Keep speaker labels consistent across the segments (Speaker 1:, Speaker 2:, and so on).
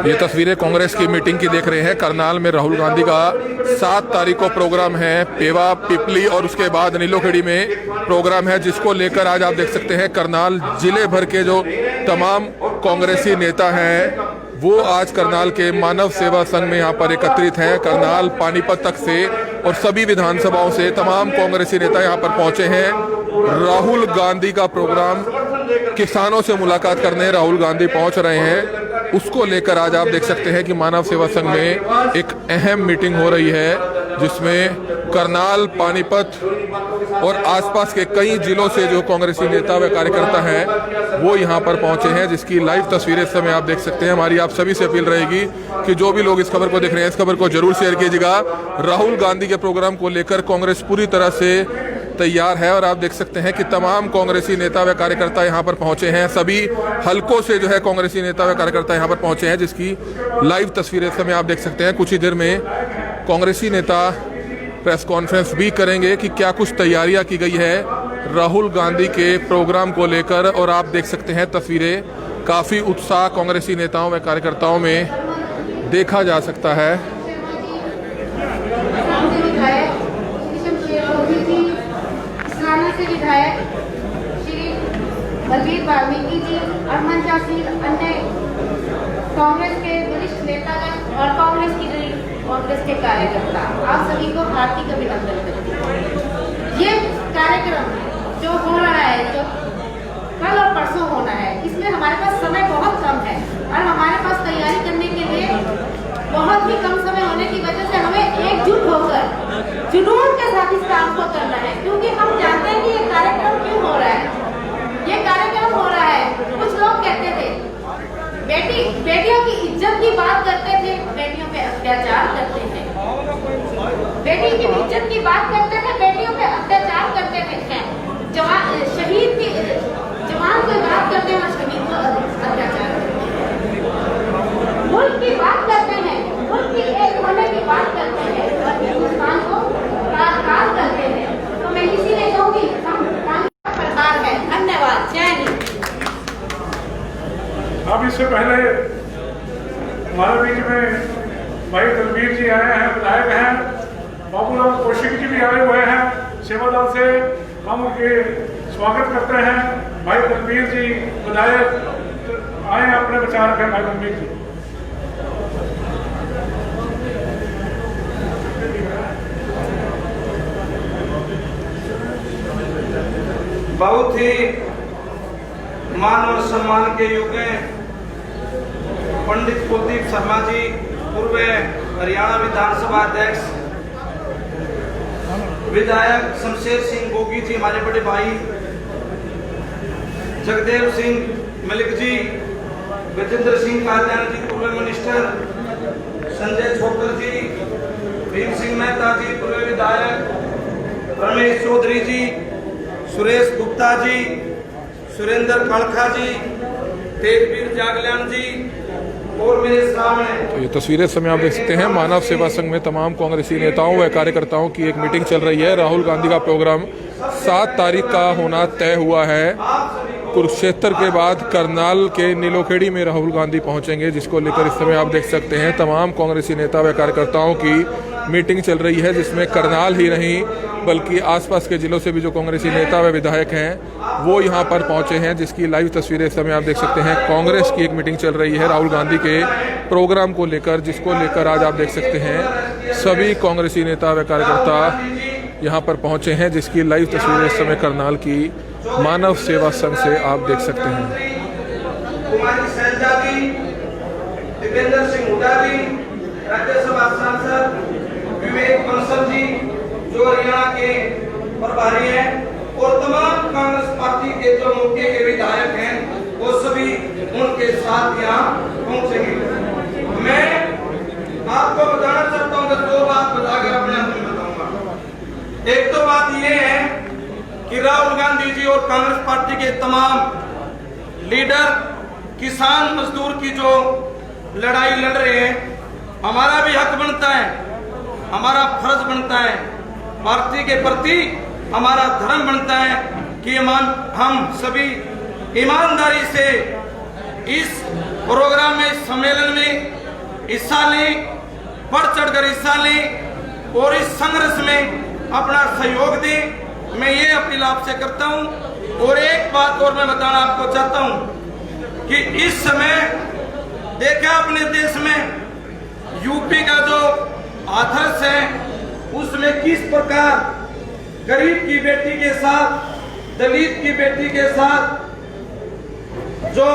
Speaker 1: ये तस्वीरें कांग्रेस की मीटिंग की देख रहे हैं। करनाल में राहुल गांधी का 7 तारीख को प्रोग्राम है। पेवा, पिपली और उसके बाद नीलोखेड़ी में प्रोग्राम है, जिसको लेकर आज आप देख सकते हैं करनाल जिले भर के जो तमाम कांग्रेसी नेता हैं वो आज करनाल के मानव सेवा संघ में यहाँ पर एकत्रित हैं। करनाल, पानीपत तक से और सभी विधानसभाओं से तमाम कांग्रेसी नेता यहाँ पर पहुंचे हैं। राहुल गांधी का प्रोग्राम, किसानों से मुलाकात करने राहुल गांधी पहुंच रहे हैं, उसको लेकर आज आप देख सकते हैं कि मानव सेवा संघ में एक अहम मीटिंग हो रही है, जिसमें करनाल, पानीपत और आसपास के कई जिलों से जो कांग्रेसी नेता व कार्यकर्ता हैं वो यहाँ पर पहुंचे हैं, जिसकी लाइव तस्वीरें इस समय आप देख सकते हैं। हमारी आप सभी से अपील रहेगी कि जो भी लोग इस खबर को देख रहे हैं, इस खबर को जरूर शेयर कीजिएगा। राहुल गांधी के प्रोग्राम को लेकर कांग्रेस पूरी तरह से तैयार है और आप देख सकते हैं कि तमाम कांग्रेसी नेता व कार्यकर्ता यहाँ पर पहुंचे हैं। सभी हलकों से जो है कांग्रेसी नेता व कार्यकर्ता यहाँ पर पहुंचे हैं, जिसकी लाइव तस्वीरें समय आप देख सकते हैं। कुछ ही देर में कांग्रेसी नेता प्रेस कॉन्फ्रेंस भी करेंगे कि क्या कुछ तैयारियां की गई है राहुल गांधी के प्रोग्राम को लेकर, और आप देख सकते हैं तस्वीरें, काफी उत्साह कांग्रेसी नेताओं व कार्यकर्ताओं में देखा जा सकता है।
Speaker 2: से विधायक श्री बलवीर वाल्मीकि जी और मंचासीन अन्य कांग्रेस के वरिष्ठ नेतागण और कांग्रेस के कार्यकर्ता, आप सभी को हार्दिक अभिनंदन करती हूँ। ये कार्यक्रम जो हो रहा है, जो कल और परसों होना है, इसमें हमारे पास समय बहुत कम है और हमारे पास तैयारी करने के लिए बहुत ही कम समय होने की वजह से हमें एकजुट होकर जुनून के साथ इस काम को करना है, क्योंकि हम जानते हैं कि ये कार्यक्रम क्यों हो रहा है। ये कार्यक्रम हो रहा है, कुछ लोग कहते थे बेटियों की इज्जत की बात करते थे, बेटियों पे अत्याचार करते थे, बेटी की इज्जत की बात करते थे, बेटियों पे अत्याचार करते थे, शहीद की जवान को बात करते हैं, शहीद को अत्याचार करते हैं, मुल्क की बात करते हैं, मुल्क की एक होने की बात करते हैं और हिंदुस्तान को काल करते हैं। तो मैं इसीलिए कहूँगी हम सरकार है। धन्यवाद। जय हिंद।
Speaker 3: अब इससे पहले हमारे बीच में भाई दलवीर जी आए हैं, विधायक हैं, बाबूलाल कौशिक जी भी आए हुए हैं सेवादल से। हम उनके स्वागत करते हैं। भाई दलवीर जी विधायक आए हैं, अपने विचार रखें। भाई दलवीर जी।
Speaker 4: बहुत ही मान और सम्मान के युग में पंडित कुलदीप शर्मा जी, पूर्व हरियाणा विधानसभा अध्यक्ष, विधायक शमशेर सिंह गोगी जी, हमारे बड़े भाई जगदेव सिंह मलिक जी, गजेंद्र सिंह कादियानी जी, पूर्व मिनिस्टर, संजय छोकर जी, भीम सिंह मेहता जी, पूर्व विधायक, रमेश चौधरी जी, सुरेश गुप्ता जी, सुरेंद्र खड़खा जी, तेजवीर जागल्यान जी और मेरे सामने।
Speaker 1: तो ये तस्वीरें समय आप देख सकते हैं। मानव सेवा संघ में तमाम कांग्रेसी नेताओं व कार्यकर्ताओं की एक मीटिंग चल रही है। राहुल गांधी का प्रोग्राम 7 तारीख का होना तय हुआ है। कुरुक्षेत्र के बाद करनाल के नीलोखेड़ी में राहुल गांधी पहुंचेंगे, जिसको लेकर इस समय आप देख सकते हैं तमाम कांग्रेसी नेता व कार्यकर्ताओं की मीटिंग चल रही है, जिसमें करनाल ही नहीं बल्कि आसपास के जिलों से भी जो कांग्रेसी नेता व विधायक हैं वो यहाँ पर पहुंचे हैं, जिसकी लाइव तस्वीरें इस समय आप देख सकते हैं। कांग्रेस की एक मीटिंग चल रही है राहुल गांधी के प्रोग्राम को लेकर, जिसको लेकर आज आप देख सकते हैं सभी कांग्रेसी नेता व कार्यकर्ता यहाँ पर पहुंचे हैं, जिसकी लाइव तस्वीरें इस समय करनाल की मानव सेवा संघ से आप देख सकते हैं।
Speaker 4: कुमारी शैलजा जी, दिवेंद्र सिंह हुड्डा जी, राज्यसभा सांसद विवेक बंसल जी जो हरियाणा के प्रभारी हैं, और तमाम कांग्रेस पार्टी के जो मौके के विधायक हैं वो सभी उनके साथ यहाँ पहुंचेंगे। मैं आपको बताना चाहता हूँ कि 2 बात बताकर अपने अंत में बताऊंगा। एक तो बात ये है कि राहुल गांधी जी और कांग्रेस पार्टी के तमाम लीडर किसान मजदूर की जो लड़ाई लड़ रहे हैं, हमारा भी हक बनता है, हमारा फर्ज बनता है, पार्टी के प्रति हमारा धर्म बनता है कि हम सभी ईमानदारी से इस प्रोग्राम में, इस सम्मेलन में हिस्सा लें, बढ़ चढ़कर हिस्सा लें और इस संघर्ष में अपना सहयोग दें। मैं ये अपील आपसे करता हूं। और एक बात और मैं बताना आपको चाहता हूं कि इस समय देखा अपने देश में यूपी का जो आदर्श है उसमें किस प्रकार गरीब की बेटी के साथ, दलित की बेटी के साथ जो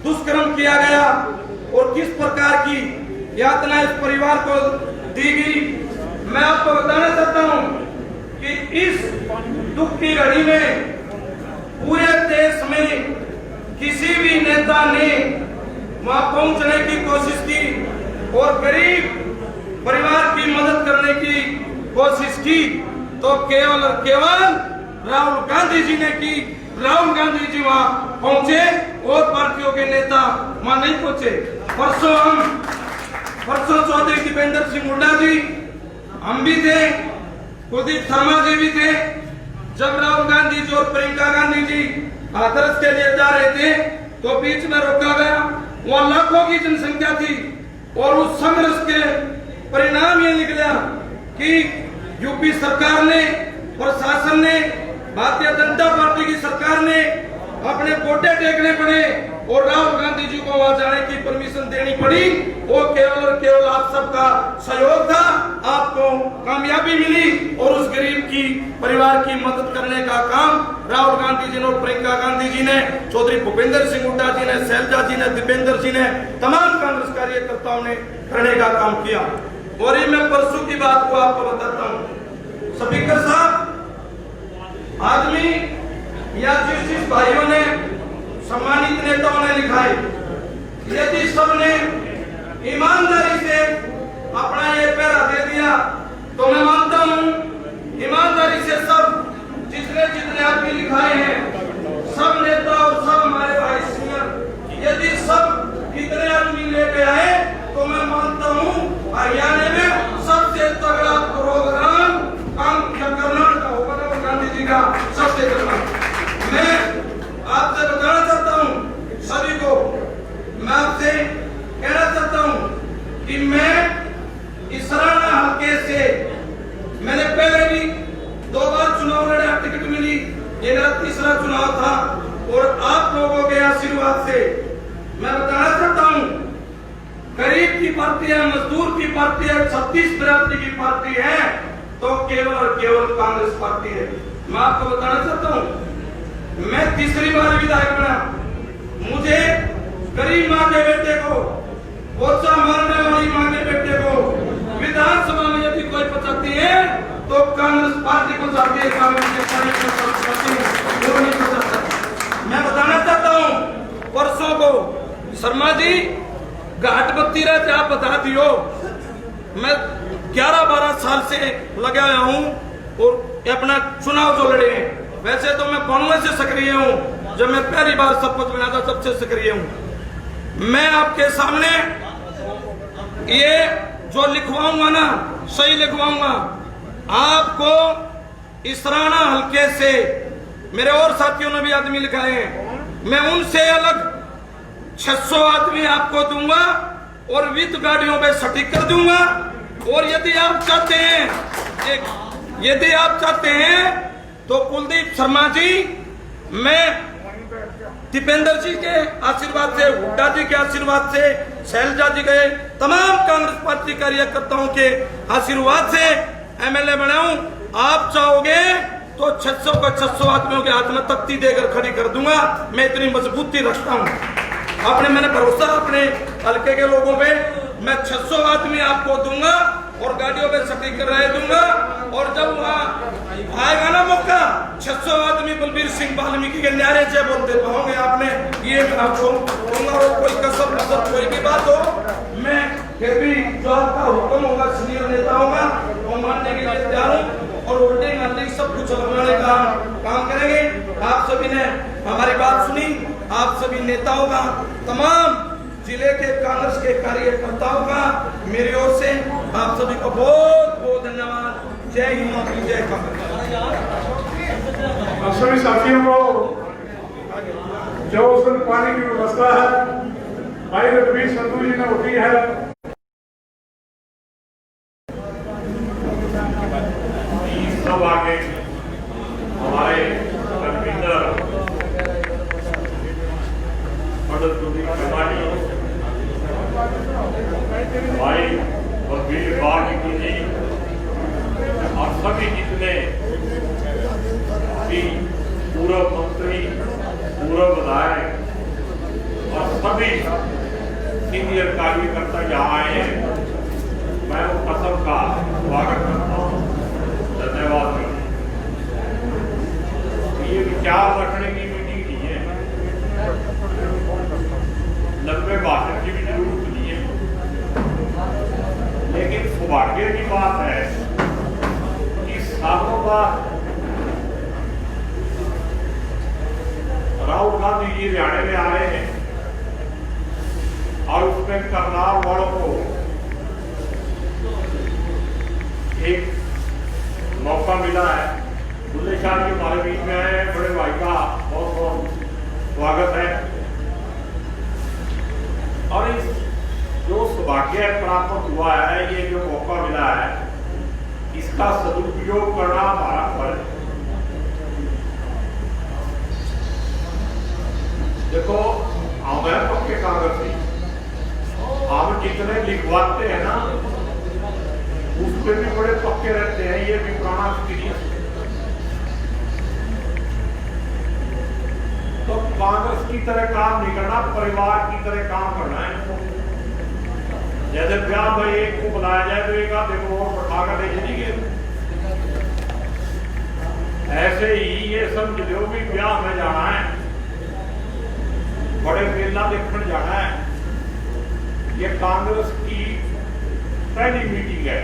Speaker 4: दुष्कर्म किया गया और किस प्रकार की यातना इस परिवार को दी गई। मैं आपको बताना चाहता हूं कि इस दुख की घड़ी में पूरे देश में किसी भी नेता ने वहां पहुंचने की कोशिश की और गरीब परिवार की मदद करने की कोशिश की तो केवल और केवल राहुल गांधी जी ने की। राहुल गांधी जी वहां पहुंचे और पार्टियों के नेता वहां नहीं पहुंचे। परसों चौधरी दीपेंद्र सिंह हुड्डा जी, हम भी थे, कुलदीप शर्मा जी भी थे। जब राहुल गांधी जी और प्रियंका गांधी जी हाथरस के लिए जा रहे थे तो बीच में रोका गया। वहां लाखों की जनसंख्या थी और उस संघर्ष के परिणाम ये निकला कि यूपी सरकार ने, प्रशासन ने, भारतीय जनता पार्टी की सरकार ने अपने गोटे टेकने पड़े और राहुल गांधी जी को वहां जाने की परमिशन देनी पड़ी। वो केवल और केवल आप सबका सहयोग था, आपको कामयाबी मिली और उस गरीब की परिवार की मदद करने का काम राहुल गांधी जी ने और प्रियंका गांधी जी ने, चौधरी भूपेंद्र सिंह हुड्डा जी ने, शैलजा जी ने, दीपेंद्र जी ने, तमाम कांग्रेस कार्यकर्ताओं ने करने का काम किया। और ये मैं परसों की बात को आपको बताता हूँ। स्पीकर साहब, आदमी या जिस भाइयों ने, सम्मानित नेताओं ने लिखा है, यदि सबने ईमानदारी से अपना ये पैरा दे दिया तो मैं मानता हूं ईमानदारी से सब जितने आदमी लिखाए हैं, सब नेता और सब हमारे भाई सीनियर, यदि सब इतने आदमी लेके आए तो मैं मानता हूं हरियाणा में सबसे तगड़ा प्रोग्राम काम कर्नाटक का होगा राहुल गांधी जी का, सबसे तगड़ा। मैं आपसे बताना चाहता हूं सभी को, मैं आपसे कहना चाहता हूं कि मैं इसराना हल्के से मैंने पहले भी 2 बार चुनाव लड़ा, टिकट मिली, ये मेरा तीसरा चुनाव था और आप लोगों के आशीर्वाद से मैं बताना चाहता हूं गरीब की पार्टी है, मजदूर की पार्टी है, 36 बिरादरी की पार्टी है तो केवल और केवल कांग्रेस पार्टी है। मैं आपको बताना चाहता हूं मैं तीसरी बार विधायक बना, मुझे गरीब माँ के बेटे को, बोचा मारने वाली माँ के बेटे को विधानसभा में यदि कोई पचाती है तो कांग्रेस पार्टी को जाती है, कांग्रेस के पार्टी को नहीं पचाता। मैं बताना चाहता हूँ परसों को शर्मा जी घाट बत्ती रहते आप बता दियो, मैं 11-12 साल से लगा हुआ हूँ और अपना चुनाव जो लड़े हैं, वैसे तो मैं कांग्रेस से सक्रिय हूँ, जब मैं पहली बार शपथ बना था तब से सक्रिय हूँ। मैं आपके सामने ये जो लिखवाऊंगा ना, सही लिखवाऊंगा। आपको इसराना हल्के से मेरे और साथियों ने भी आदमी लिखाए हैं, मैं उनसे अलग 600 आदमी आपको दूंगा और विद गाड़ियों पे सटीक कर दूंगा। और यदि आप चाहते हैं तो कुलदीप शर्मा जी, मैं दीपेंद्र जी के आशीर्वाद से, हुड्डा जी के आशीर्वाद से, शैलजा जी के, तमाम कांग्रेस पार्टी कार्यकर्ताओं के आशीर्वाद से एमएलए बनाऊं। आप चाहोगे तो 600 को 600 आदमियों के हाथ में तख्ती देकर खड़ी कर दूंगा। मैं इतनी मजबूती रखता हूं, मैंने भरोसा अपने हल्के के लोगों पे। मैं 600 आदमी आपको दूंगा और गाड़ियों पे सटीक कर रहे दूंगा। और जब वहां आएगा ना मौका, 600 आदमी बलबीर सिंह वाल्मीकि के न्यारे से बोलते पाओगे आपने, ये आपको दूंगा। और कोई कसर नजर कोई भी बात हो, मैं फिर भी जो आपका हुक्म होगा सीनियर नेता होगा वो मानने के लिए तैयार हूँ और होल्डिंग अंडिंग सब कुछ लगाने का काम करेंगे। आप सभी ने हमारी बात सुनी, आप सभी नेताओं का, तमाम जिले के कांग्रेस के कार्यकर्ताओं का मेरी ओर से आप सभी को बहुत बहुत धन्यवाद। जय हिंद, जय कांग्रेस।
Speaker 3: आप सभी साथियों को जो पानी की व्यवस्था है भाई रघुवीर संधू जी ने उठी है। सब आगे हमारे कन्वीनर पंडित कुलदीप कमानी, भाई रघुवीर वाल्मीकि जी और सभी जितने भी पूर्व मंत्री, पूर्व विधायक और सभी सीनियर कार्यकर्ता यहाँ आए हैं, मैं उन सबका स्वागत करता हूँ, धन्यवाद करता हूँ। ये विचार रखने की मीटिंग नहीं है, लंबे भाषण की भी जरूरत नहीं है, लेकिन सौभाग्य की बात है कि सालों बाद राहुल गांधी जी हरियाणा में आए हैं और उसमें करनाल वालों को एक मौका मिला है। बुल्ले शाह जी हमारे बीच में आए, बड़े भाई का बहुत बहुत स्वागत है। और इस जो सौभाग्य प्राप्त हुआ है, ये जो मौका मिला है, इसका सदुपयोग करना हमारा फर्ज है। देखो हमें पक्के कागज से हम जितने लिखवाते हैं ना, उस पे भी बड़े पक्के रहते हैं, ये भी पुराना एक्सपीरियंस। तो कांग्रेस की तरह काम नहीं करना, परिवार की तरह काम करना है। जैसे ब्याह में एक को बुलाया जाए तो एक आधे को और बैठाकर ले जाएंगे, ऐसे ही ये समझ लो भी ब्याह में जाना है, बड़े मेला देखने जाना है। ये कांग्रेस की पहली मीटिंग है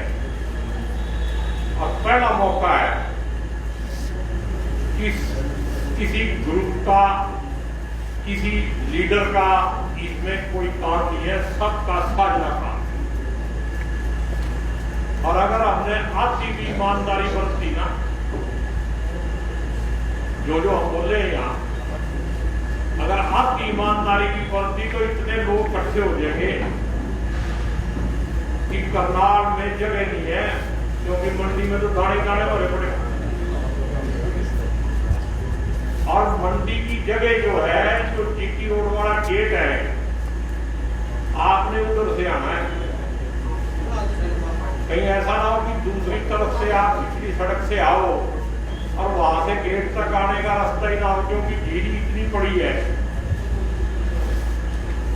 Speaker 3: और पहला मौका है किसी ग्रुप का, किसी लीडर का इसमें कोई काम नहीं है, सबका साझा काम। और अगर हमने आधी भी ईमानदारी बरती ना, जो हम बोले हैं यहाँ, अगर आपकी ईमानदारी की बरती तो इतने लोग इकट्ठे हो जाएंगे कि करनाल में जगह नहीं है, क्योंकि मंडी में तो गाड़ी गाड़े भरे पड़े। और मंडी की जगह जो है, जो जीटी रोड वाला गेट है, आपने उधर से आना है। कहीं ऐसा ना हो कि दूसरी तरफ से आप पिछली सड़क से आओ और वहां से गेट तक आने का रास्ता ही ना हो, क्योंकि भीड़ इतनी पड़ी है,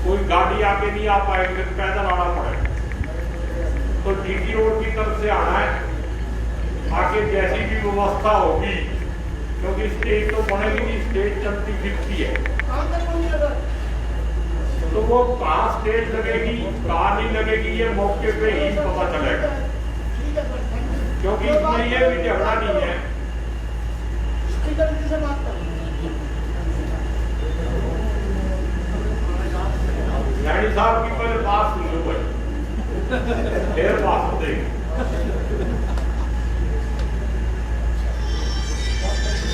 Speaker 3: कोई गाड़ी आगे नहीं आ पाएगी, पैदल आना पड़ेगा। तो जीटी रोड की तरफ से आना है, आगे जैसी भी व्यवस्था होगी, क्योंकि स्टेज तो बनेगी नहीं, स्टेज चलती फिरती है, तो वो कहाँ स्टेज लगेगी कहाँ नहीं लगेगी ये मौके पे ही पता चलेगा, क्योंकि इसमें ये भी झगड़ा नहीं है। यानी साहब की पहले बात सुन लो भाई, फिर बात देंगे।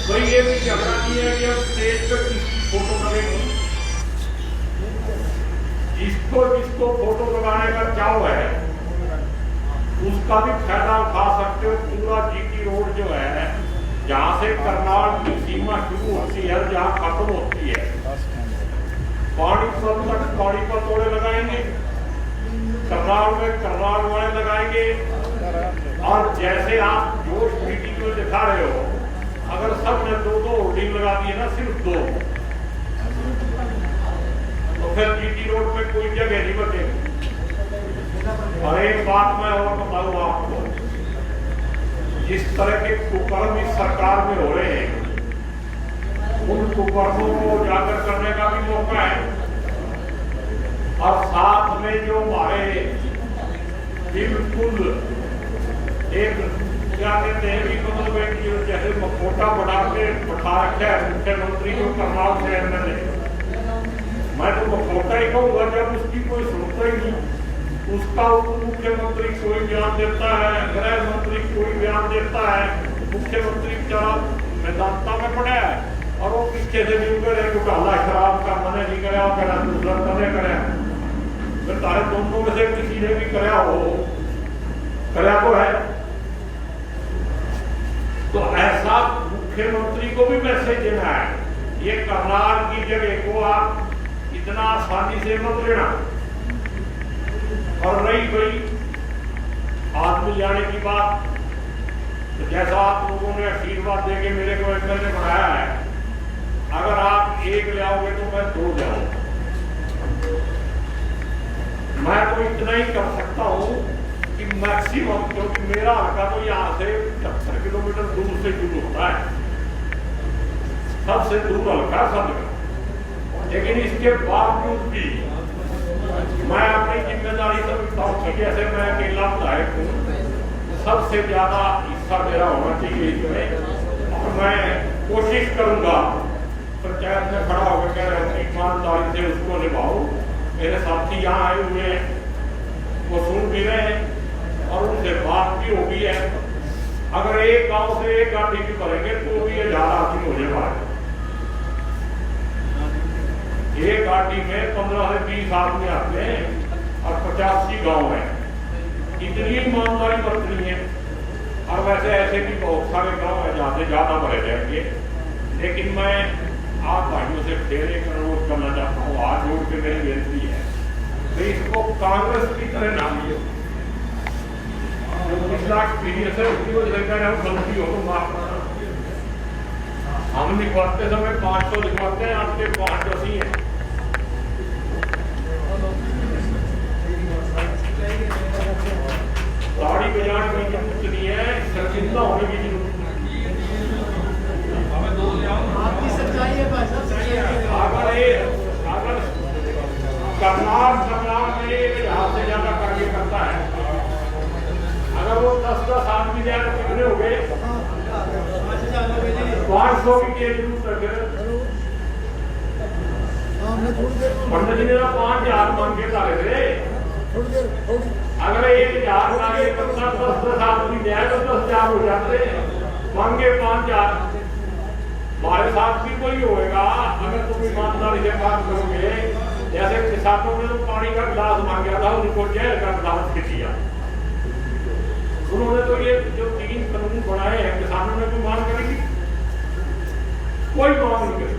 Speaker 3: तो ये भी झगड़ा नहीं है कि अब स्टेज पर किसकी फोटो लगेगी, जिसको फोटो लगाने का चाव है उसका भी फायदा उठा सकते हो। पूरा जीटी रोड जो है, जहाँ से करनाल की सीमा शुरू होती है, जहाँ खत्म होती है, पानीपत तक पानीपत वाले लगाएंगे, करनाल में करनाल वाले लगाएंगे। और जैसे आप जोश मीटिंग में दिखा रहे हो, अगर सब ने दो होर्डिंग लगा दिए ना, सिर्फ 2, तो फिर जीटी रोड पे कोई जगह नहीं बचेगी। और एक बात मैं और बताऊं आपको, जिस तरह के कुकर्म इस सरकार में हो रहे हैं, उन कुकर्मों को उजागर करने का भी मौका है। और साथ में जो हमारे बिल्कुल एक क्या कहते हैं कि मतलब जैसे मकोटा बढ़ा के बैठा रखा है मुख्यमंत्री को करनाल से एमएलए, मैं तो मकोटा ही कहूँगा जब उसकी कोई सुनता ही नहीं। उसका उप मुख्यमंत्री कोई बयान देता है, गृह मंत्री कोई बयान देता है, मुख्यमंत्री बेचारा मैदानता में पड़ा है और वो पीछे से भी उधर घोटाला शराब का मना नहीं करे, दूसरा करे करे। चाहे दोनों में से किसी ने भी कराया हो, कराया तो है। तो ऐसा मुख्यमंत्री को भी मैसेज देना है, ये करनाल की जगह को आप इतना आसानी से मत लेना। और रही भाई आदमी जाने की बात, तो जैसा आप लोगों ने आशीर्वाद देके मेरे को एमएलए बनाया है, अगर आप एक ले आओगे तो मैं 2 ले आऊंगा। मैं तो इतना ही कर सकता हूं कि मैक्सिमम, क्योंकि मेरा हल्का तो यहाँ से 70 किलोमीटर दूर से शुरू होता है, सबसे दूर हल्का सबका। लेकिन इसके बावजूद भी मैं अपनी जिम्मेदारी समझता हूँ कि जैसे मैं अकेला विधायक हूँ, सबसे ज्यादा हिस्सा मेरा होना चाहिए इसमें। और मैं कोशिश करूंगा पंचायत में खड़ा होकर कह रहे हैं ईमानदारी से उसको निभाओ। मेरे साथी यहाँ आए हुए हैं, वो सुन भी रहे हैं और उनसे बात भी हो गई है। अगर एक गांव से एक गाड़ी भी भरेंगे तो भी 1000 आदमी हो जाए। एक गाड़ी में 15 से 20 आदमी आते हैं और 85 गांव है। इतनी ईमानदारी बरतनी है। और वैसे ऐसे भी बहुत सारे गांव है जहाँ से ज्यादा भरे जाएंगे। लेकिन मैं आप भाइयों से फिर एक अनुरोध करना चाहता हूँ, हाथ जोड़ के मेरी बेनती है, तो इसको कांग्रेस की तरह ना लियो। जो पिछला एक्सपीरियंस है उसकी वजह से कह रहे हो गलती हो तो माफ करना। हम लिखवाते समय 500 लिखवाते हैं, आपके 510 ही है। ताड़ी बजाने की जरूरत नहीं है, शर्मिंदा होने की जरूरत नहीं।
Speaker 5: आपकी सच्चाई है भाई साहब, सच्चाई है।
Speaker 3: अगर करनाल में यहाँ से ज्यादा कार्य करता है, अगर वो 10-10 आदमी जाए तो कितने हो गए? 500 की जरूरत है। पंडित जी ने 5000 मांगे डाले थे। अगर 1000 मांगे तो 10-10 आदमी जाए तो 10,000 हो जाते। मांगे 5000। हमारे साथ भी कोई होएगा, अगर तुम ईमानदारी से बात करोगे। जैसे किसानों ने तो पानी का गिलास मांगा था, उनको जहर का गिलास दिया। उन्होंने तो ये जो 3 कानून बनाए हैं, किसानों ने कोई मांग करी थी? कोई मांग नहीं करी।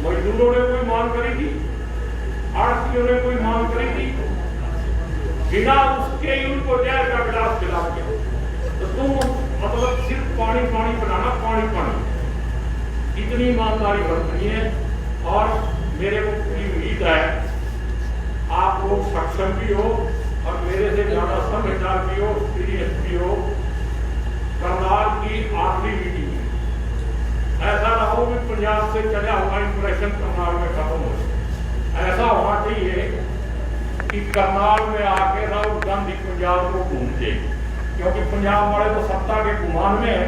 Speaker 3: मजदूरों ने कोई मांग करी थी? आड़तियों ने कोई मांग करी थी? बिना उसके ही उनको जहर का गिलास खिला दिया। तो तुम मतलब सिर्फ पानी पानी बनाना, पानी पानी, इतनी ईमानदारी बरतनी है। और मेरे को पूरी उम्मीद है आप लोग सक्षम भी हो और मेरे से ज्यादा समझदार भी हो, सीरियस भी हो। करनाल की आखिरी मीटिंग है, ऐसा ना हो कि पंजाब से चला हुआ इंप्रेशन करनाल में खत्म हो। ऐसा होना चाहिए कि करनाल में आके राहुल गांधी पंजाब को घूमते, क्योंकि पंजाब वाले तो सत्ता के गुमान में है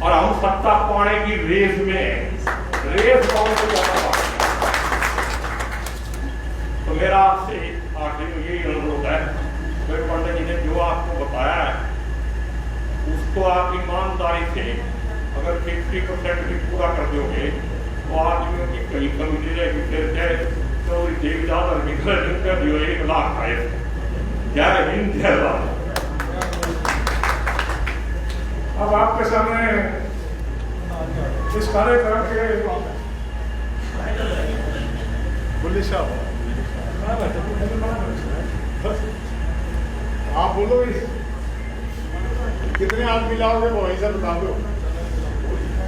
Speaker 3: और हम सत्ता पाने की रेस में है। रेस कौन से ज्यादा? तो मेरा आपसे आखिर यही अनुरोध है, भाई पंडित जी ने जो आपको बताया है उसको आप ईमानदारी से अगर 50% भी पूरा कर दोगे तो आदमियों की कहीं कमी नहीं रहेगी। फिर चाहे तो देवदास और विक्रम कर दियो 1 लाख आए। जय हिंद, जय भारत। अब आपके सामने इस कार्यक्रम के
Speaker 6: बोलिए साहब, आप बोलो कितने आदमी लाओगे वो वहीं से बता दो।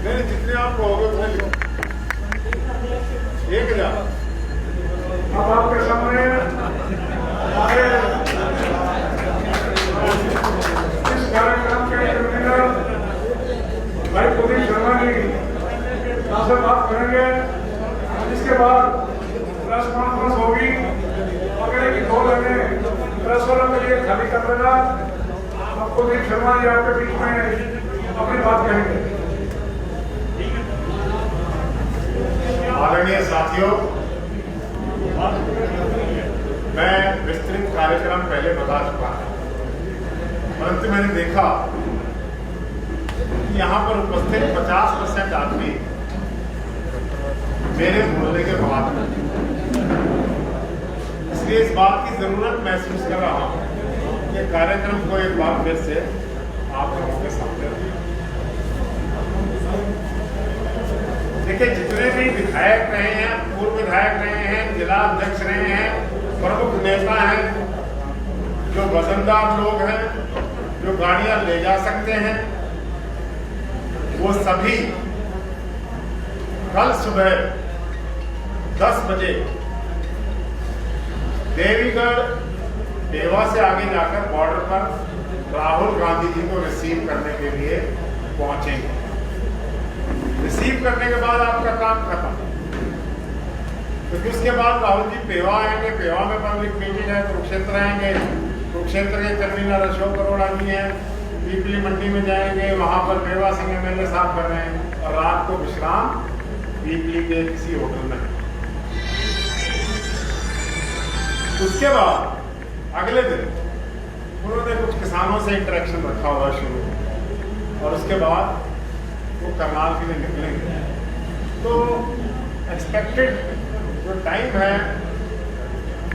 Speaker 6: नहीं, जितने आप कहोगे उतने लिखो। 1000।
Speaker 3: अब आपके सामने इस कार्यक्रम के कन्वीनर भाई कुलदीप शर्मा जी आपसे बात करेंगे। इसके बाद प्रेस कॉन्फ्रेंस होगी। अगले की 2 लाइनें प्रेस वालों के लिए खाली कर देना। अब कुलदीप शर्मा जी आपके बीच में अपनी बात कहेंगे।
Speaker 6: आदरणीय साथियों, मैं विस्तृत कार्यक्रम पहले बता चुका हूं, परंतु मैंने देखा कि यहाँ पर उपस्थित 50% आदमी मेरे बोलने के बाद इसलिए इस बात की जरूरत महसूस कर रहा हूँ कि कार्यक्रम को एक बार फिर से आप लोगों के सामने रखें। देखिए, जितने भी विधायक रहे हैं, पूर्व विधायक रहे हैं, जिला अध्यक्ष रहे हैं, प्रमुख नेता हैं, जो वजनदार लोग हैं, जो गाड़ियां ले जा सकते हैं, वो सभी कल सुबह 10 बजे देवीगढ़ पेवा से आगे जाकर बॉर्डर पर राहुल गांधी जी को रिसीव करने के लिए पहुंचेंगे। रिसीव करने के बाद आपका काम खत्म, क्योंकि उसके बाद राहुल जी पेवा आएंगे। पेवा में पब्लिक मीटिंग है, कुरुक्षेत्र आएंगे, कुरुक्षेत्र के कन्वीनर अशोक अरोड़ा जी हैं, पीपली मंडी में जाएंगे, वहां पर मेवा सिंह एमएलए साहब कर रहे हैं, और रात को विश्राम पीपली के किसी होटल में। उसके बाद अगले दिन उन्होंने कुछ किसानों से इंटरेक्शन रखा हुआ शुरू, और उसके बाद वो करनाल के लिए निकलेंगे। तो एक्सपेक्टेड जो टाइम है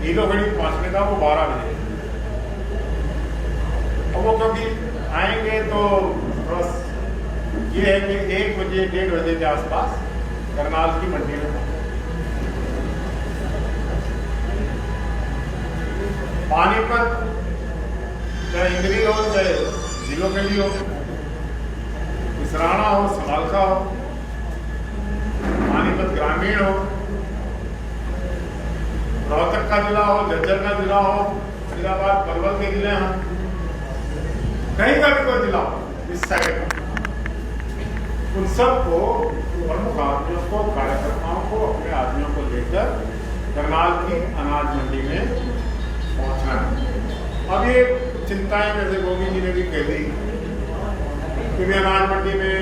Speaker 6: नीलोगढ़ी पहुंचने का वो 12 बजे। और वो क्योंकि आएंगे तो बस ये है कि 1 बजे 1:30 बजे के आसपास करनाल की मंडी में पानीपत, चाहे इंद्री हो, चाहे जिलोगढ़ी हो, इसराना हो, समालखा हो, पानीपत ग्रामीण हो, रोहतक का जिला हो, झज्जर का जिला हो, फरीदाबाद पलवल के जिले हों, कहीं का भी कोई जिला हो इस साइड का, उन सबको, प्रमुख आदमियों को, कार्यकर्ताओं को, अपने आदमियों को लेकर करनाल की अनाज मंडी में पहुंचना है। अब ये चिंताएं जैसे गोगी जी ने भी कह दी, क्योंकि अनाज मंडी में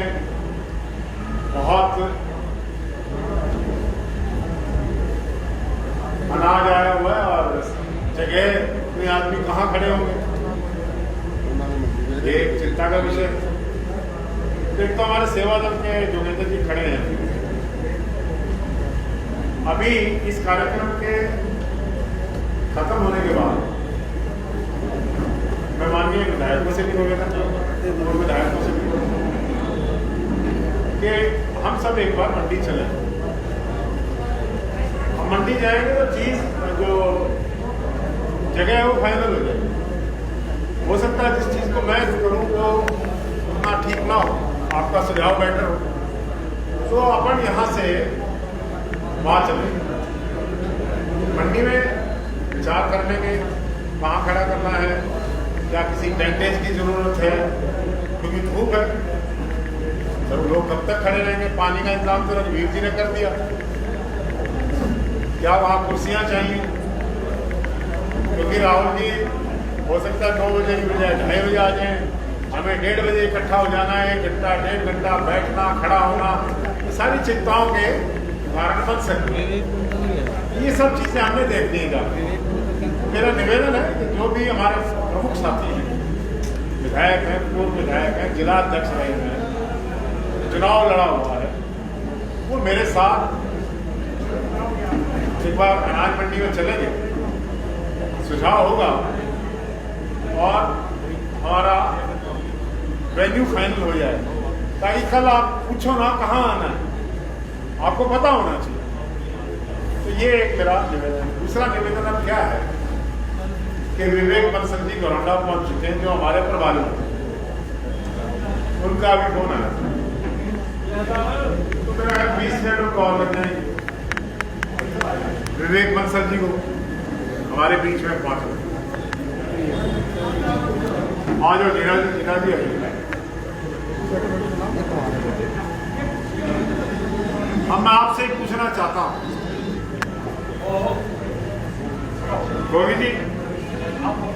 Speaker 6: बहुत अनाज आया हुआ है और जगह इतने आदमी कहाँ खड़े होंगे, ये एक चिंता का विषय। एक तो हमारे सेवा दल के जोगेंद्र जी खड़े हैं। अभी इस कार्यक्रम के खत्म होने के बाद मैं माननीय विधायकों से भी निवेदन करूंगा, पूर्व विधायकों से भी कि हम सब एक बार मंडी चलें। हम मंडी जाएंगे तो चीज जो जगह है वो फाइनल हो जाएगी। हो सकता है जिस चीज को मैं करूं वो उतना ठीक ना हो, आपका सुझाव बेटर हो, तो अपन यहाँ से वहाँ चलें। मंडी में विचार करने के कहाँ खड़ा करना है, क्या किसी टेंटेज की जरूरत है, क्योंकि धूप है, सब लोग कब तक खड़े रहेंगे। पानी का इंतजाम तो रघुवीर जी ने कर दिया, क्या वहाँ कुर्सियाँ चाहिए, क्योंकि राहुल जी हो सकता है 9 बजे की बजाय 2:30 बजे आ जाए, हमें 1:30 बजे इकट्ठा हो जाना है, 1 घंटा 1.5 घंटा बैठना, खड़ा होना, ये सारी चिंताओं के कारण बन सकते हैं। ये सब चीजें हमने देखनी है। मेरा निवेदन है कि जो भी हमारे प्रमुख साथी हैं, विधायक हैं, पूर्व विधायक हैं, जिला अध्यक्ष रहे हैं, चुनाव लड़ा हुआ है, वो मेरे साथ एक बार अनाज मंडी में चलेंगे, सुझाव होगा और हमारा वेन्यू फाइनल हो जाए, ताकि कल आप पूछो ना कहाँ आना है, आपको पता होना चाहिए। तो ये एक मेरा निवेदन है। दूसरा निवेदन अब क्या है कि विवेक बंसल जी गोरंडा पहुंच चुके हैं, जो हमारे प्रभारी हैं, उनका अभी फोन आया, तो मेरा 20 मिनट में कॉल कर जाएंगे विवेक बंसल जी को हमारे बीच में पहुंच। आज और जीना जी अब मैं आपसे पूछना चाहता हूं गोगी जी,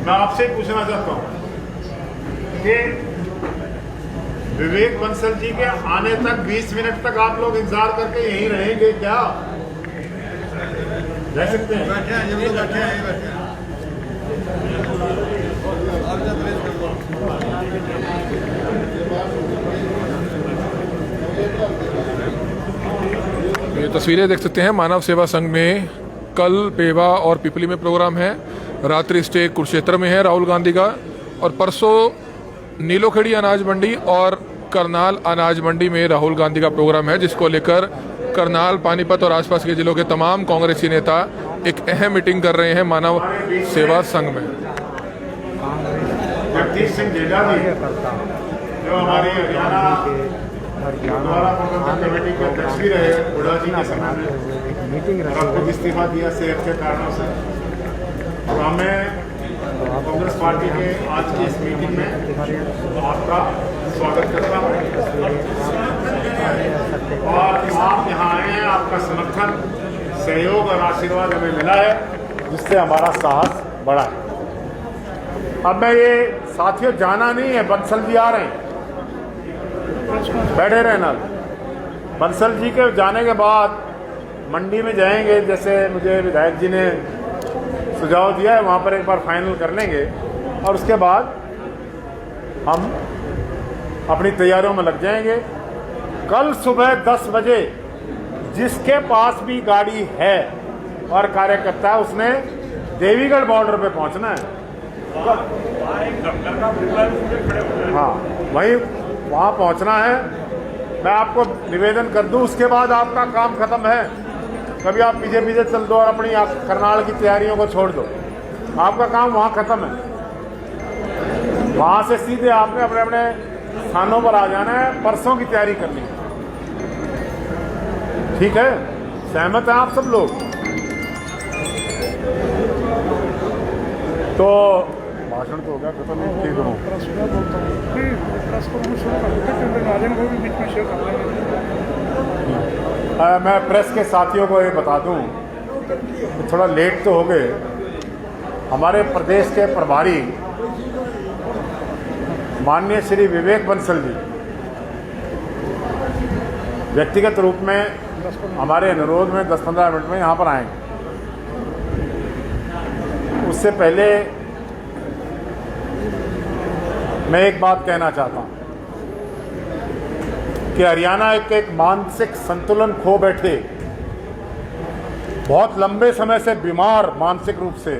Speaker 6: मैं आपसे पूछना चाहता हूं कि विवेक बंसल जी के आने तक 20 मिनट तक आप लोग इंतजार करके यहीं रहेंगे क्या? रह सकते हैं?
Speaker 1: ये तस्वीरें देख सकते हैं मानव सेवा संघ में कल पेवा और पिपली में प्रोग्राम है, रात्रि स्टे कुरुक्षेत्र में है राहुल गांधी का, और परसों नीलोखेड़ी अनाज मंडी और करनाल अनाज मंडी में राहुल गांधी का प्रोग्राम है, जिसको लेकर करनाल, पानीपत और आसपास के जिलों के तमाम कांग्रेसी नेता एक अहम मीटिंग कर रहे हैं मानव सेवा संघ में।
Speaker 6: जगदीश सिंह जेजा जी जो हमारी हरियाणा द्वारा प्रबंधन कमेटी के अध्यक्ष भी रहे बुढ़ा जी के समय में, और अब खुद इस्तीफा दिया सेहत के कारणों से। तो हमें कांग्रेस पार्टी के आज की इस मीटिंग में आपका स्वागत करता हूँ, और आप यहाँ आए हैं, आपका समर्थन, सहयोग और आशीर्वाद हमें मिला है, जिससे हमारा साहस बढ़ा है। अब मैं ये साथियों जाना नहीं है, बंसल जी आ रहे हैं, बैठे रहना। बंसल जी के जाने के बाद मंडी में जाएंगे, जैसे मुझे विधायक जी ने सुझाव दिया है, वहाँ पर एक बार फाइनल कर लेंगे, और उसके बाद हम अपनी तैयारियों में लग जाएंगे। कल सुबह 10 बजे जिसके पास भी गाड़ी है और कार्यकर्ता है, उसने देवीगढ़ बॉर्डर पे पहुंचना है। हाँ, वहीं वहाँ पहुंचना है। मैं आपको निवेदन कर दूं, उसके बाद आपका काम खत्म है, कभी आप पीछे पीछे चल दो और अपनी करनाल की तैयारियों को छोड़ दो, आपका काम वहाँ खत्म है। वहाँ से सीधे आपने अपने अपने स्थानों पर आ जाना है, परसों की तैयारी करनी है। ठीक है, सहमत हैं आप सब लोग? तो भाषण तो हो गया खत्म, नहीं ठीक हूँ। मैं प्रेस के साथियों को ये बता दूं कि थोड़ा लेट तो हो गए। हमारे प्रदेश के प्रभारी माननीय श्री विवेक बंसल जी व्यक्तिगत रूप में हमारे अनुरोध में 10-15 मिनट में यहाँ पर आएंगे। उससे पहले मैं एक बात कहना चाहता हूँ कि हरियाणा एक मानसिक संतुलन खो बैठे, बहुत लंबे समय से बीमार मानसिक रूप से।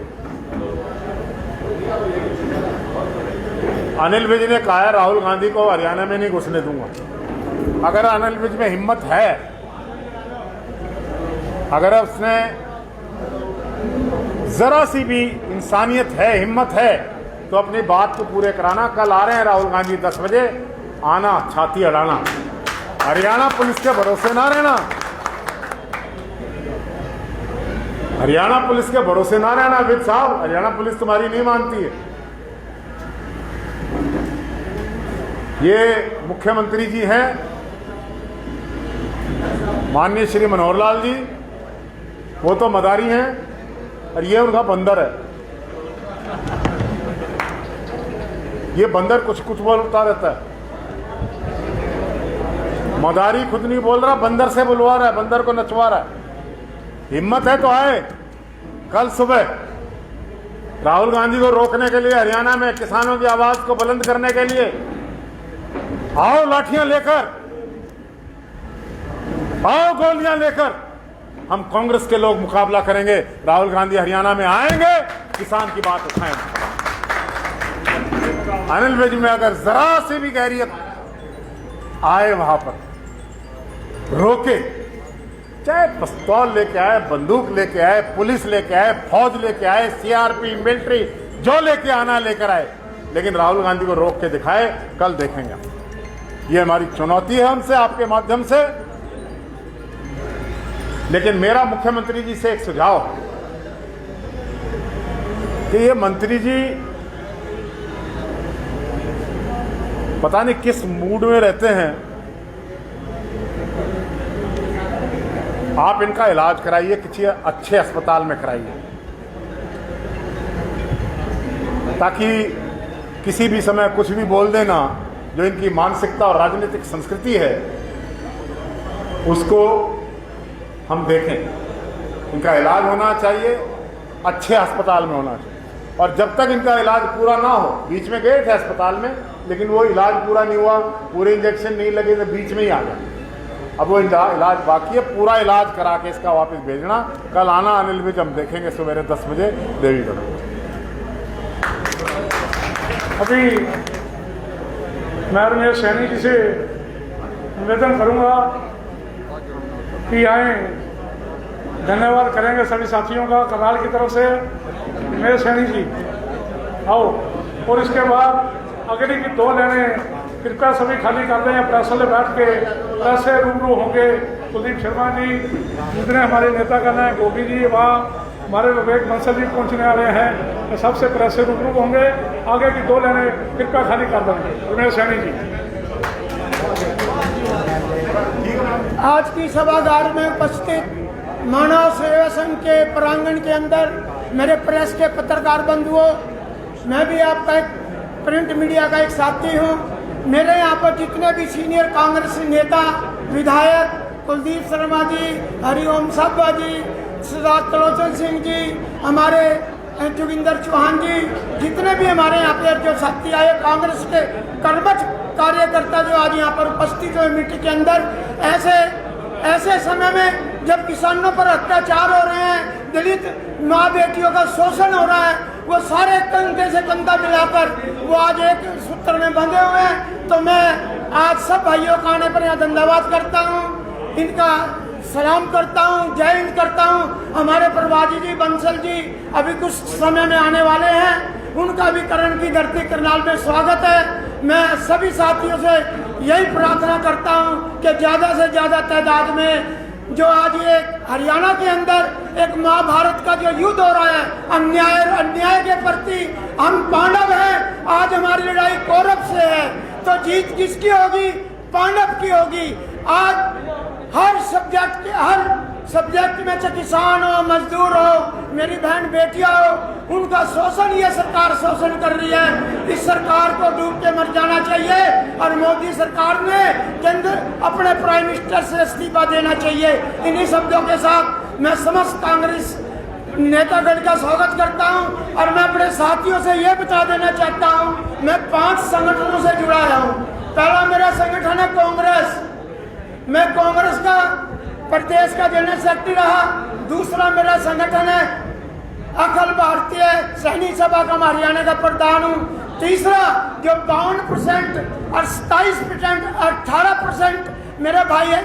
Speaker 6: अनिल विज ने कहा है राहुल गांधी को हरियाणा में नहीं घुसने दूंगा। अगर अनिल विज में हिम्मत है, अगर उसने जरा सी भी इंसानियत है, हिम्मत है, तो अपनी बात को पूरे कराना। कल आ रहे हैं राहुल गांधी 10 बजे, आना, छाती अड़ाना, हरियाणा पुलिस के भरोसे ना रहना, हरियाणा पुलिस के भरोसे ना रहना। विज साहब, हरियाणा पुलिस तुम्हारी नहीं मानती है। ये मुख्यमंत्री जी हैं माननीय श्री मनोहर लाल जी, वो तो मदारी हैं और ये उनका बंदर है। ये बंदर कुछ कुछ बोलता रहता है, मदारी खुद नहीं बोल रहा, बंदर से बुलवा रहा है, बंदर को नचवा रहा है। हिम्मत है तो आए कल सुबह राहुल गांधी को रोकने के लिए, हरियाणा में किसानों की आवाज को बुलंद करने के लिए। आओ लाठियां लेकर, आओ गोलियां लेकर, हम कांग्रेस के लोग मुकाबला करेंगे। राहुल गांधी हरियाणा में आएंगे, किसान की बात उठाएंगे। अनिल विज में अगर जरा से भी गैरियत आए, वहां पर रोके, चाहे पिस्तौल लेके आए, बंदूक लेके आए, पुलिस लेके आए, फौज लेके आए, सीआरपी, मिलिट्री, जो लेके आना लेकर आए, लेकिन राहुल गांधी को रोक के दिखाए। कल देखेंगे। ये हमारी चुनौती है उनसे, आपके माध्यम से। लेकिन मेरा मुख्यमंत्री जी से एक सुझाव कि ये मंत्री जी पता नहीं किस मूड में रहते हैं। आप इनका इलाज कराइए, किसी अच्छे अस्पताल में कराइए, ताकि किसी भी समय कुछ भी बोल देना, जो इनकी मानसिकता और राजनीतिक संस्कृति है, उसको हम देखें। इनका इलाज होना चाहिए, अच्छे अस्पताल में होना चाहिए। और जब तक इनका इलाज पूरा ना हो, बीच में गए थे अस्पताल में, लेकिन वो इलाज पूरा नहीं हुआ, पूरे इंजेक्शन नहीं लगे तो बीच में ही आ गए। अब वो इलाज बाकी है, पूरा इलाज करा के इसका वापस भेजना। कल आना अनिल विज, हम देखेंगे सवेरे 10 बजे देवीगढ़।
Speaker 3: अभी मैं रमेश सैनी जी से निवेदन करूंगा कि आए, धन्यवाद करेंगे सभी साथियों का करनाल की तरफ से। रमेश सैनी जी आओ, और इसके बाद अगली की 2 लाइनें कृपया सभी खाली कर दें। प्रेस वाले बैठ के प्रेस से रूबरू होंगे। कुलदीप शर्मा जी, जितने हमारे नेता गण हैं, गोपी जी, वहाँ हमारे विवेक बंसल जी पहुँचने वाले हैं, सबसे प्रेस से रूबरू होंगे। आगे की 2 लाइनें कृपया खाली कर देंगे। रमेश सैनी जी।
Speaker 5: आज की सभागार में उपस्थित मानव सेवा संघ के प्रांगण के अंदर मेरे प्रेस के पत्रकार बंधुओं, मैं भी आपका एक प्रिंट मीडिया का एक साथी हूँ। मेरे यहाँ पर जितने भी सीनियर कांग्रेस नेता, विधायक कुलदीप शर्मा जी, हरिओम साबा जी, त्रिलोचन सिंह जी, हमारे जोगिंदर चौहान जी, जितने भी हमारे यहाँ पर जो साथी आए कांग्रेस के कर्मठ कार्यकर्ता जो आज यहाँ पर उपस्थित हुए मीटिंग के अंदर, ऐसे समय में जब किसानों पर अत्याचार हो रहे हैं, दलित माँ बेटियों का शोषण हो रहा है, वो सारे कंधे से कंधा मिलाकर वो आज एक सूत्र में बंधे हुए हैं। तो मैं आज सब भाइयों का आने पर यहाँ धन्यवाद करता हूँ, इनका सलाम करता हूँ, जय हिंद करता हूँ। हमारे प्रभाजी जी, बंसल जी अभी कुछ समय में आने वाले हैं, उनका भी करण की धरती करनाल में स्वागत है। मैं सभी साथियों से यही प्रार्थना करता हूँ कि ज़्यादा से ज़्यादा तादाद में जो आज ये हरियाणा के अंदर एक महाभारत का जो युद्ध हो रहा है, अन्याय के प्रति हम पांडव हैं। आज हमारी लड़ाई कौरव से है, तो जीत किसकी होगी? पांडव की होगी। आज हर सब्जेक्ट में चाहे किसान हो, मजदूर हो, मेरी बहन बेटियां हो, उनका शोषण ये सरकार शोषण कर रही है। इस सरकार को डूब के मर जाना चाहिए और मोदी सरकार ने केंद्र अपने प्राइम मिनिस्टर से इस्तीफा देना चाहिए। इन्हीं शब्दों के साथ मैं समस्त कांग्रेस नेतागण का स्वागत करता हूं और मैं अपने साथियों से ये बता देना चाहता हूं, मैं 5 संगठनों से जुड़ा हूं। पहला मेरा संगठन है कांग्रेस, मैं कांग्रेस का प्रदेश का जनरल सेक्रेटरी रहा। दूसरा मेरा संगठन है अखिल भारतीय सैनिक सभा का, हरियाणा का प्रधान हूँ। तीसरा जो 52% और 27% 18% मेरे भाई है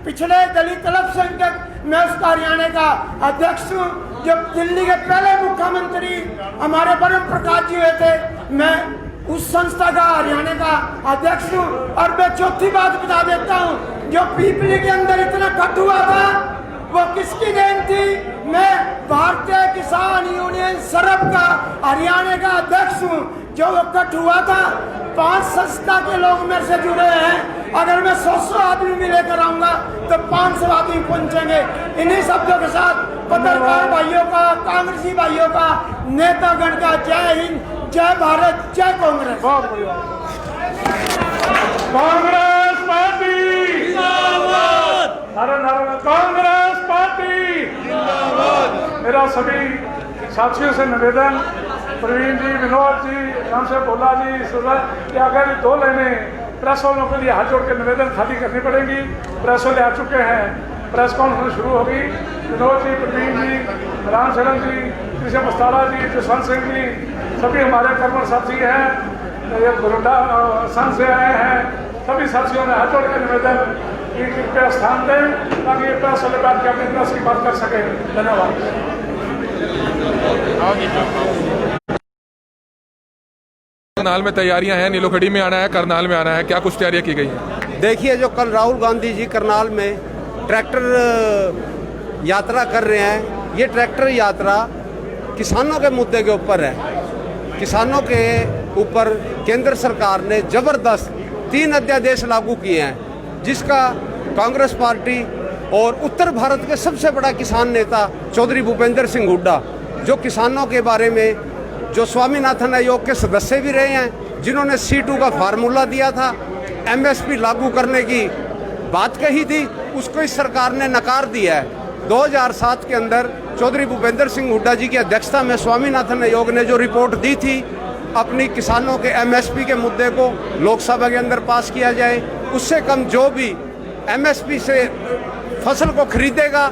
Speaker 5: पिछड़े दलित अल्पसंख्यक, मैं उसका हरियाणा का अध्यक्ष हूँ। जब दिल्ली के पहले मुख्यमंत्री हमारे ब्रह्म प्रकाश जी हुए थे, मैं उस संस्था का हरियाणा का अध्यक्ष हूँ। और मैं चौथी बात बता देता हूँ, जो पीपली के अंदर इतना कट हुआ था वो किसकी देन थी? मैं भारतीय किसान यूनियन सरब का हरियाणा का अध्यक्ष हूँ। जो वो कट हुआ था, 5 संस्था के लोग मेरे से जुड़े हैं। अगर मैं 100 आदमी भी लेकर आऊंगा तो 500 आदमी पहुंचेंगे। इन्हीं शब्दों के साथ पत्रकार भाइयों का, कांग्रेसी भाइयों का, नेतागण का जय हिंद, जय भारत, जय कांग्रेस।
Speaker 3: कांग्रेस पार्टी जिंदाबाद, कांग्रेस पार्टी जिंदाबाद। मेरा सभी साथियों से निवेदन, प्रवीण जी, विनोद जी, राम से भोला जी, सुरज, कि अगर 2 लाइनें प्रेस वालों के लिए हाथ जोड़ के निवेदन खाली करनी पड़ेगी। प्रेस वाले आ चुके हैं, प्रेस कॉन्फ्रेंस शुरू होगी। विनोद जी, प्रवीण जी, राम शरण जी, कृष्ण मस्तारा जी, जसवंत सिंह जी, सभी हमारे कर्मठ साथी हैं, ये बरोडा संघ से आए हैं। सभी साथियों ने हाथ जोड़ के निवेदन कि कृपया स्थान दें ताकि ये प्रेस वाले बैठ के अपनी प्रेस की बात कर सकें। धन्यवाद।
Speaker 1: करनाल में तैयारियां हैं, नीलोखेड़ी में आना है, करनाल में आना है, क्या कुछ तैयारियां की गई हैं?
Speaker 7: देखिए, जो कल राहुल गांधी जी करनाल में ट्रैक्टर यात्रा कर रहे हैं, ये ट्रैक्टर यात्रा किसानों के मुद्दे के ऊपर है। किसानों के ऊपर केंद्र सरकार ने जबरदस्त 3 अध्यादेश लागू किए हैं, जिसका कांग्रेस पार्टी और उत्तर भारत के सबसे बड़ा किसान नेता चौधरी भूपेंद्र सिंह हुड्डा, जो किसानों के बारे में जो स्वामीनाथन आयोग के सदस्य भी रहे हैं, जिन्होंने C2 का फार्मूला दिया था, MSP लागू करने की बात कही थी, उसको इस सरकार ने नकार दिया है। 2007 के अंदर चौधरी भूपेंद्र सिंह हुड्डा जी की अध्यक्षता में स्वामीनाथन आयोग ने जो रिपोर्ट दी थी, अपनी किसानों के MSP के मुद्दे को लोकसभा के अंदर पास किया जाए, उससे कम जो भी एमएसपी से फसल को खरीदेगा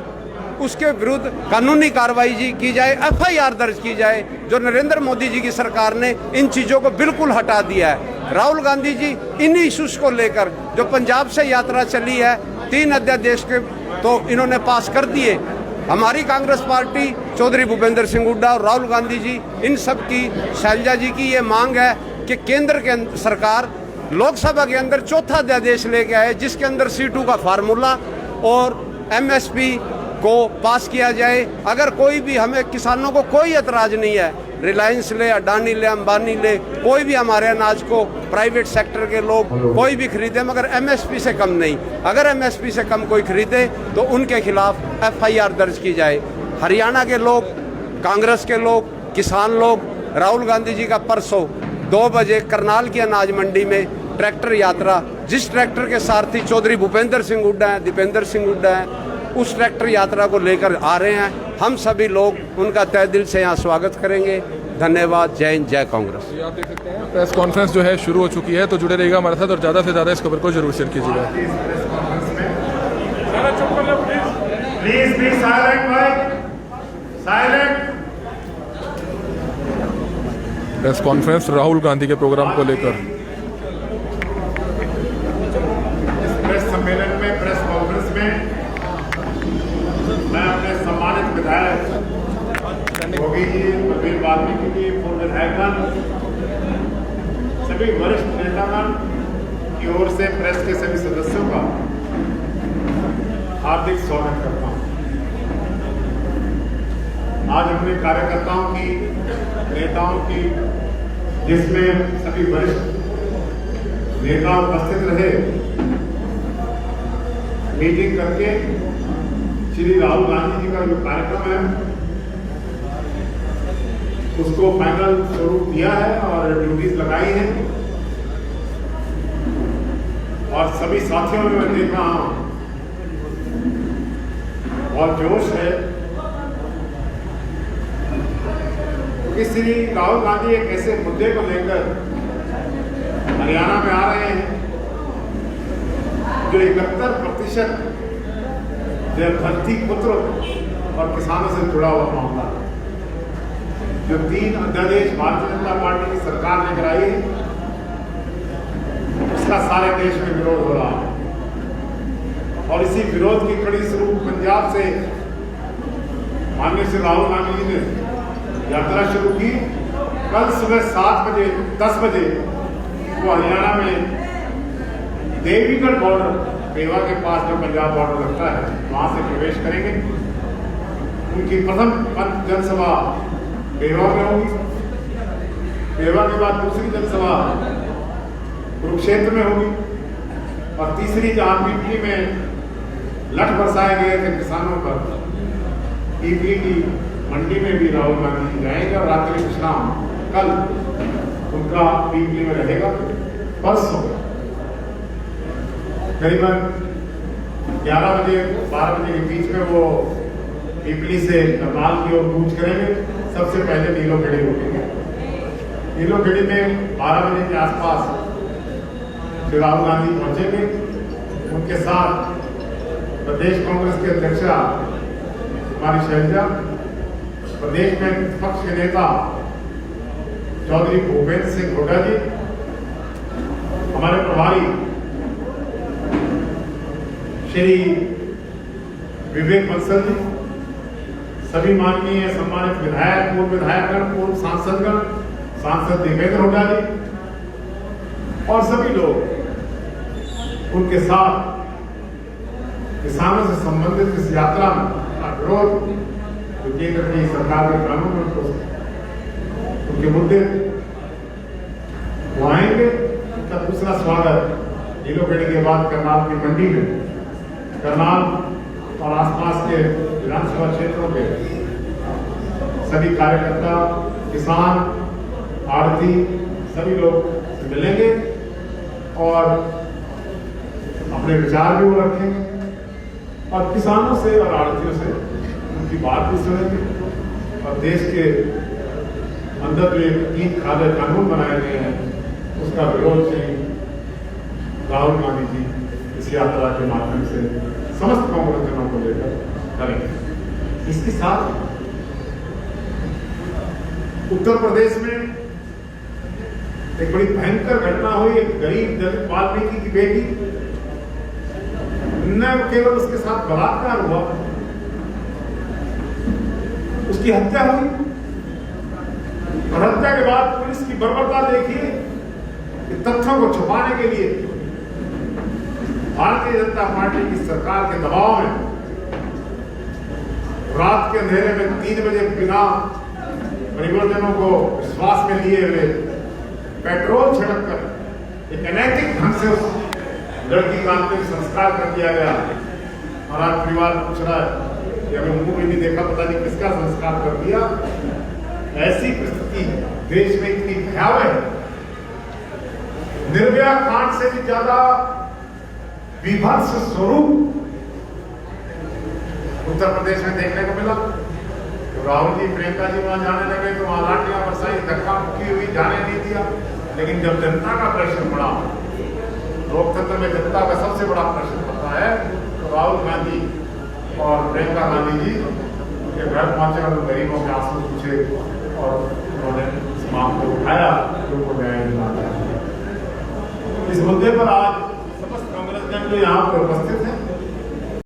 Speaker 7: उसके विरुद्ध कानूनी कार्रवाई जी की जाए, एफआईआर दर्ज की जाए। जो नरेंद्र मोदी जी की सरकार ने इन चीज़ों को बिल्कुल हटा दिया है। राहुल गांधी जी इन्हीं इशूज़ को लेकर जो पंजाब से यात्रा चली है, 3 अध्यादेश के तो इन्होंने पास कर दिए। हमारी कांग्रेस पार्टी, चौधरी भूपेंद्र सिंह हुड्डा और राहुल गांधी जी, इन सब की, शैलजा जी की ये मांग है कि केंद्र के सरकार लोकसभा के अंदर 4था अध्यादेश लेके आए, जिसके अंदर C2 का फार्मूला और एमएसपी को पास किया जाए। अगर कोई भी, हमें किसानों को कोई एतराज नहीं है, रिलायंस ले, अडानी ले, अंबानी ले, कोई भी हमारे अनाज को प्राइवेट सेक्टर के लोग कोई भी खरीदे, मगर एमएसपी से कम नहीं। अगर एमएसपी से कम कोई खरीदे तो उनके खिलाफ एफआईआर दर्ज की जाए। हरियाणा के लोग, कांग्रेस के लोग, किसान लोग, राहुल गांधी जी का परसों 2 बजे करनाल की अनाज मंडी में ट्रैक्टर यात्रा, जिस ट्रैक्टर के सारथी चौधरी भूपेंद्र सिंह हुड्डा हैं, दीपेंद्र सिंह हुड्डा हैं, उस ट्रैक्टर यात्रा को लेकर आ रहे हैं। हम सभी लोग उनका तहे दिल से यहाँ स्वागत करेंगे। धन्यवाद। जय हिंद, जय कांग्रेस।
Speaker 1: आप देख सकते हैं प्रेस कॉन्फ्रेंस जो है शुरू हो चुकी है, तो जुड़े रहिएगा हमारे साथ और ज़्यादा से ज़्यादा इस खबर को जरूर शेयर कीजिएगा।
Speaker 6: प्लीज बी साइलेंट भाई, silent.
Speaker 1: Press conference Rahul Gandhi के प्रोग्राम को लेकर।
Speaker 6: प्रेस सम्मेलन में, प्रेस कॉन्फ्रेंस में मैं अपने सम्मानित विधायक योगी जी, बलवीर वाल्मीकि जी, पूर्व विधायकगण, सभी वरिष्ठ नेतागण की ओर से प्रेस के सभी सदस्यों का हार्दिक स्वागत करता हूं। आज हमने कार्यकर्ताओं की, नेताओं की, जिसमें सभी वरिष्ठ नेता उपस्थित रहे, मीटिंग करके श्री राहुल गांधी जी का जो कार्यक्रम है उसको फाइनल स्वरूप दिया है और ड्यूटीज लगाई है। और सभी साथियों में मैं देख रहा हूं बहुत जोश है, क्योंकि श्री राहुल गांधी एक ऐसे मुद्दे को लेकर हरियाणा में आ रहे हैं जो 71% जो धरती पुत्र और किसानों से जुड़ा हुआ मामला है। जो 3 अध्यादेश भारतीय जनता पार्टी की सरकार लेकर आई है, उसका सारे देश में विरोध हो रहा है। और इसी विरोध की कड़ी स्वरूप पंजाब से माननीय श्री राहुल गांधी जी ने यात्रा शुरू की। कल सुबह 7 बजे 10 बजे वो हरियाणा में देवीगढ़ बॉर्डर, पेवा के पास जो पंजाब बॉर्डर लगता है, वहां से प्रवेश करेंगे। उनकी प्रथम जनसभा पेवा में होगी। पेवा के बाद दूसरी जनसभा कुरुक्षेत्र में होगी और तीसरी जहां पीपली में लठ बरसाए गए थे किसानों पर, पीपली की मंडी में भी राहुल गांधी जी जाएंगे और रात्रि विश्राम कल उनका पीपली में रहेगा। परसों करीबन 11 बजे 12 बजे के बीच में वो पीपली से करनाल की ओर कूच करेंगे। सबसे पहले नीलोखेड़ी होगी। नीलोखेड़ी में 12 बजे के आसपास श्री राहुल गांधी पहुंचेंगे। उनके साथ प्रदेश कांग्रेस के अध्यक्षा हमारी शैलजा, प्रदेश में विपक्ष के नेता चौधरी भूपेंद्र सिंह हुड्डा जी, हमारे प्रभारी श्री विवेक बंसल जी, सभी माननीय सम्मानित विधायक, पूर्व विधायकगण, पूर्व सांसदगण, सांसद देवेंद्र हुड्डा जी और सभी लोग उनके साथ किसानों से संबंधित इस यात्रा में विरोध जो केंद्र की सरकार के कानून में उनके मुद्दे वो आएंगे। उनका दूसरा स्वागत नीलोखेड़ी के बाद करनाल की मंडी में, करनाल और आसपास के विधानसभा क्षेत्रों के सभी कार्यकर्ता, किसान, आड़ती, सभी लोग से मिलेंगे और अपने विचार भी वो रखेंगे और किसानों से और आड़तियों से उनकी बात भी सुनेंगे। और देश के अंदर जो एक 3 खाद्य कानून बनाए गए हैं उसका विरोध श्री राहुल गांधी जी इस इस यात्रा के माध्यम से समस्त कांग्रेसजनों को लेकर करेंगे। इसके साथ उत्तर प्रदेश में एक बड़ी भयंकर घटना हुई। एक गरीब दलित वाल्मीकि की बेटी, न केवल उसके साथ बलात्कार हुआ, उसकी हत्या हुई। और हत्या के बाद पुलिस की बर्बरता देखिए कि तथ्यों को छुपाने के लिए भारतीय जनता पार्टी की सरकार के दबाव में रात के अंधेरे में 3 बजे बिना परिवारजनों को विश्वास में लिए हुए पेट्रोल छिड़क कर एक अनैतिक ढंग से उस लड़की का अंतिम संस्कार कर दिया गया। और आज परिवार पूछ रहा है कि हमें मुंह में नहीं देखा, पता नहीं किसका संस्कार कर दिया। ऐसी परिस्थिति देश में इतनी भयावह है, निर्भया कांड से भी ज्यादा विभत्स स्वरूप उत्तर प्रदेश में देखने को मिला। तो राहुल जी, प्रियंका जी वहां जाने लगे तो वहां लाठियां बरसाई, धक्का मुक्की हुई, जाने नहीं दिया। लेकिन जब जनता का प्रेशर बढ़ा, लोकतंत्र में जनता का सबसे बड़ा प्रेशर पड़ता है, तो राहुल गांधी और प्रियंका गांधी जी के घर पहुंचे और गरीबों के आंसू पूछे और उन्होंने इस मांग को उठाया जो उनको न्याय दिलाना है। इस मुद्दे पर आज समस्त कांग्रेसजन जो यहाँ पर उपस्थित हैं